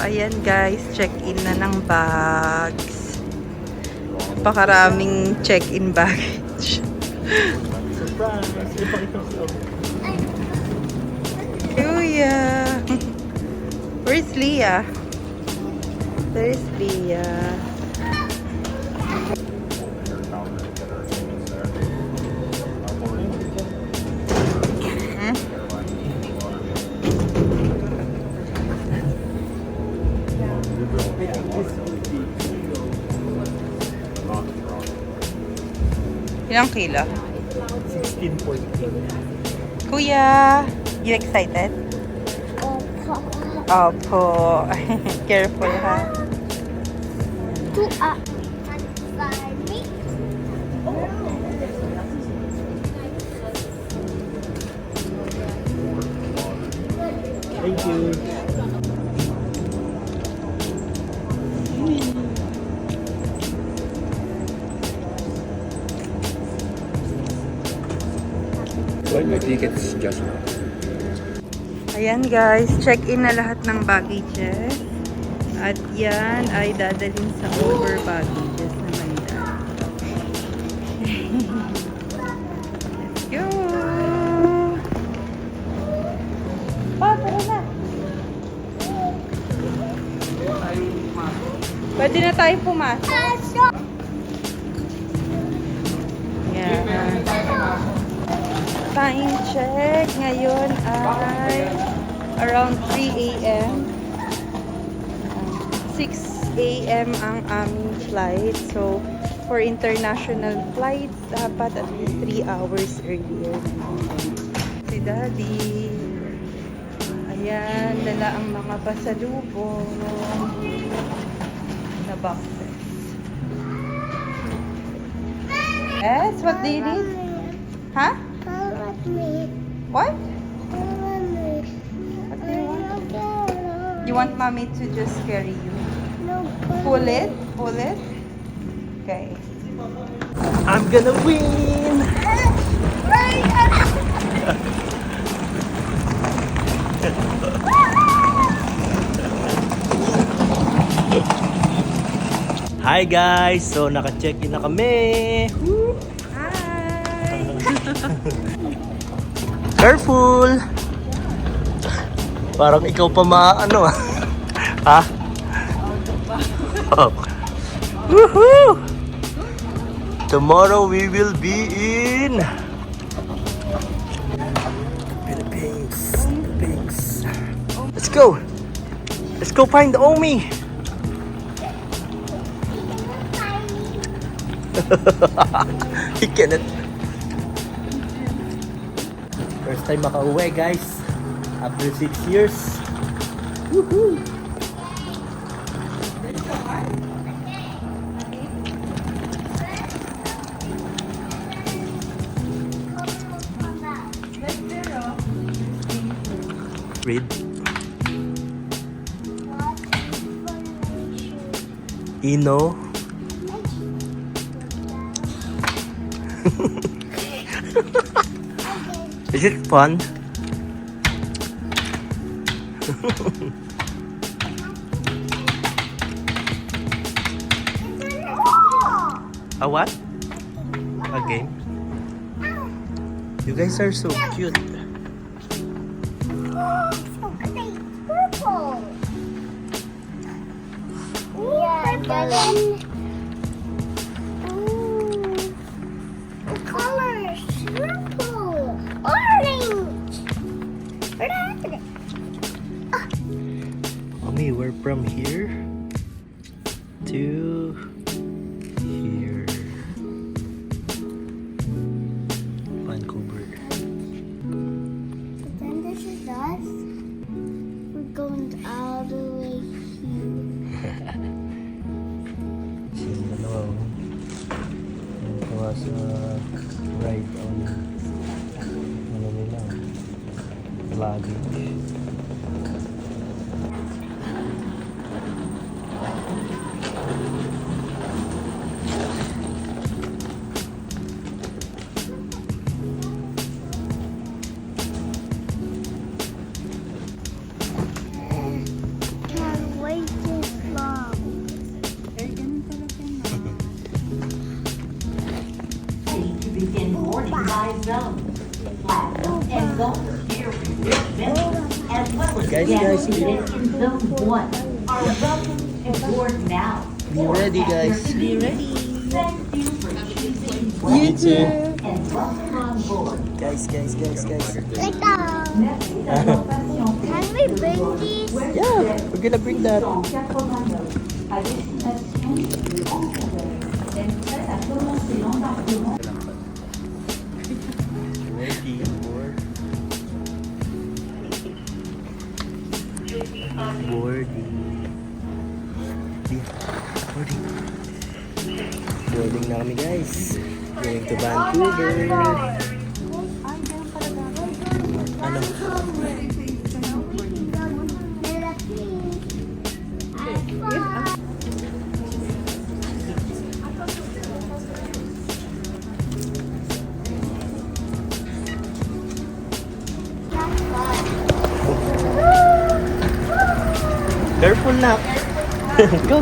Ayan guys, check-in na ng bags. Napakaraming check-in baggage. Surprise! Ipakita ko. Kuya! Where's Leah? There's Leah. Hmm? Ilang kilo? 16.8. Kuya! You excited? Opo. Careful ha. Thank you. Well, my ticket's just now. Ayan guys, check-in na lahat ng baggages. At yan ay dadalhin sa over baggages naman yan. Let's go! Pa, tara na! Pwede na tayo pumasok. Yan. Time check ngayon ay around 3 a.m. 6 a.m. ang aming flight. So, for international flights, dapat at least 3 hours earlier. Si Daddy. Ayan, dala ang mga pasalubong na boxes. Yes, what do you need? Huh? What? What do you want? You want mommy to just carry you? Pull it? Pull it? Okay. I'm gonna win! Hi guys! So naka-check-in na kami! Hi! Careful! Parang ikaw pa maano ah. Ha? Oh. Woohoo! Tomorrow we will be in Philippines. Let's go! Let's go find Omi! He cannot. First time makauwi guys. After 6 years. Woohoo! Read. Ino. Is it fun? A what? A game? You guys are so cute. Colors, purple, orange, red. Mommy, we're from here to here. Vancouver. Then this is us. We're going all the way here. Yung dalawa, yung gawa sa ride on ano nila, luggage. Can't wait Guys, in zone 1 are welcome aboard now. be ready, guys. Be ready. Thank you for choosing You too. and welcome on board. Guys. Let's go. Can we bring these? Yeah, we're gonna bring that. À destination de Vancouver. Elle prête à commencer l'embarquement. Boarding na kami, guys. Going to Vancouver. Ano? Careful na. Go.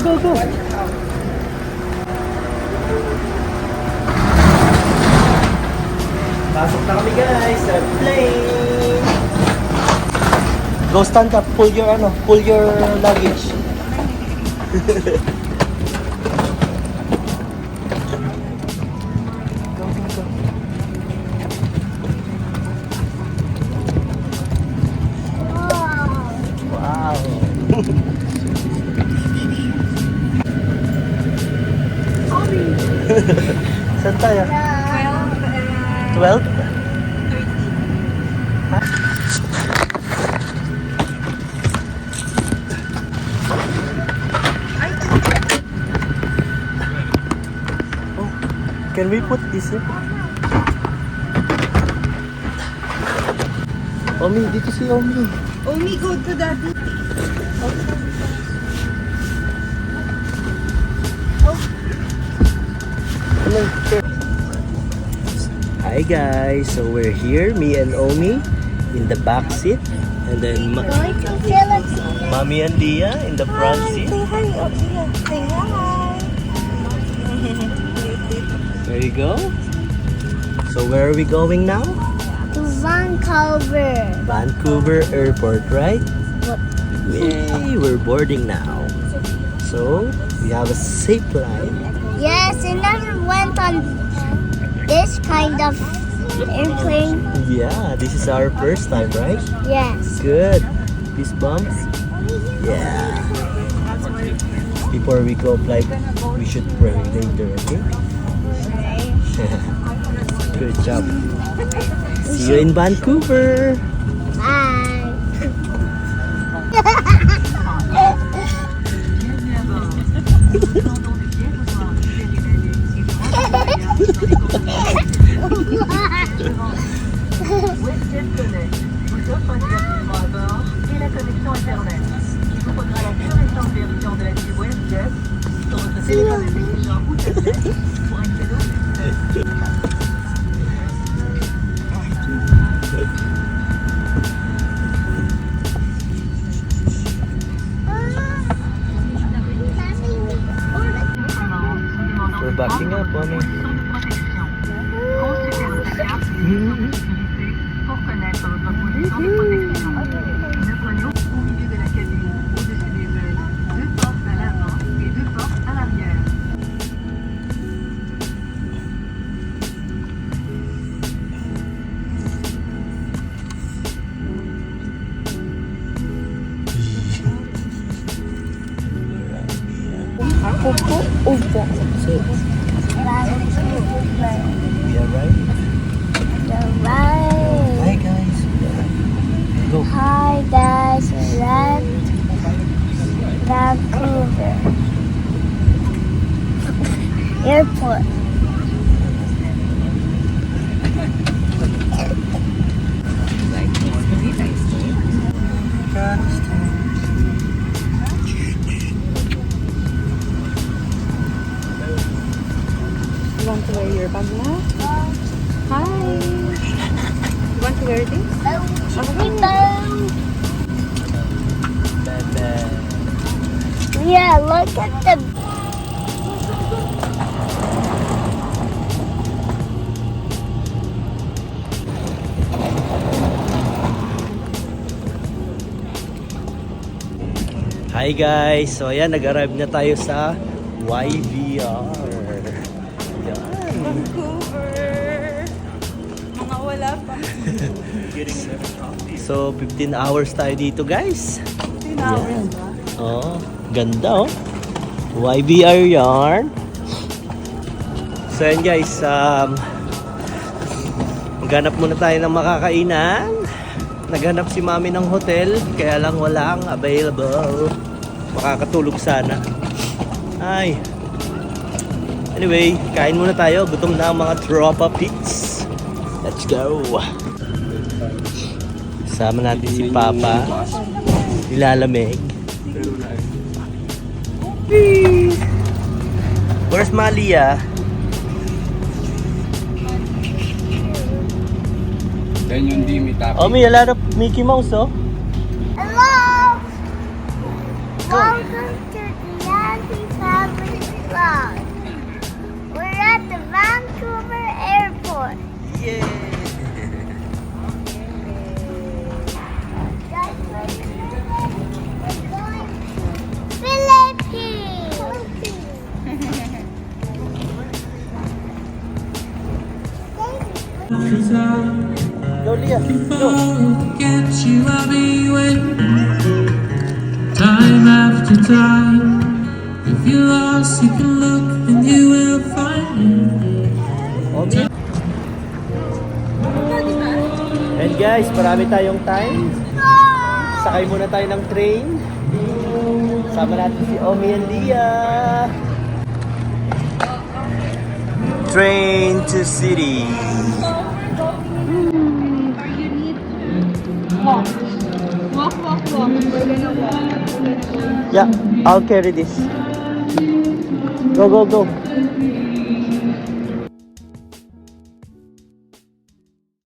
Pasok na kami, guys, sa plane. Go stand up, pull your luggage. Go. Wow. Saan tayo? 12? Oh, can we put this in? Omi, dito si Omi. Omi, go to daddy. Hi guys, so we're here, me and Omi in the back seat, and then Going to Philippines. Mommy and Leah in the front seat. Hi, Omi. Say hi. There you go. So where are we going now? To Vancouver. Vancouver Airport, right? What? Yay, we're boarding now. So we have a safe flight. Yes, I never went on this kind of airplane. Yeah, this is our first time, right? Yes. Good. Fist bumps. Yeah. Before we go flight, we should pray later, okay? Good job. See you in Vancouver. Bye. WestJet Connect vous offre un divertissement à bord et la connexion Internet. Il vous faudra la plus récente version de l'appli WestJet sur votre téléphone intelligent ou tablette pour un cadeau. We're backing up, mommy. Consultez votre carte pour connaître votre position de protection. Notre nom au milieu de la cabine, au-dessus des ailes, 2 portes à l'avant et 2 portes à l'arrière. Ako po, upo. So, we are right. Right. Hi guys. Go. Hi guys, we're at Vancouver Airport. You want to wear your bag now? Hi. You want to wear this? Yeah, look at the Hi guys! So ayan, nag-arrive na tayo sa YVR. Yan. Vancouver. Mga wala pa. So 15 hours tayo dito guys. 10 hours ba? Oh, ganda oh. YVR yarn. So yan guys, maghanap muna tayo ng makakainan. Naghanap si mami ng hotel, kaya lang walang available. Makakatulog sana. Ay. Anyway, kain muna tayo. Gutom na ang mga tropa pits. Let's go. Sama natin si Papa. Nilalamig. Where's Malia? Then yung Dimi Tapi. Oh, may a lot of Mickey Mouse, oh. Hello! Welcome to the Nancy Family Vlog. We're at the Vancouver Airport. Yeah. Guys, we're going Philippines. Go, Leah. Go. Get you, I'll be waiting. Time after time. If you're lost, you can look and you will find me. Okay. And guys, marami tayong time. Sakay muna tayo ng train. Sama natin si Omi and Leah. Train to city. Walk. Walk. We're gonna walk. Yeah, I'll carry this. Go.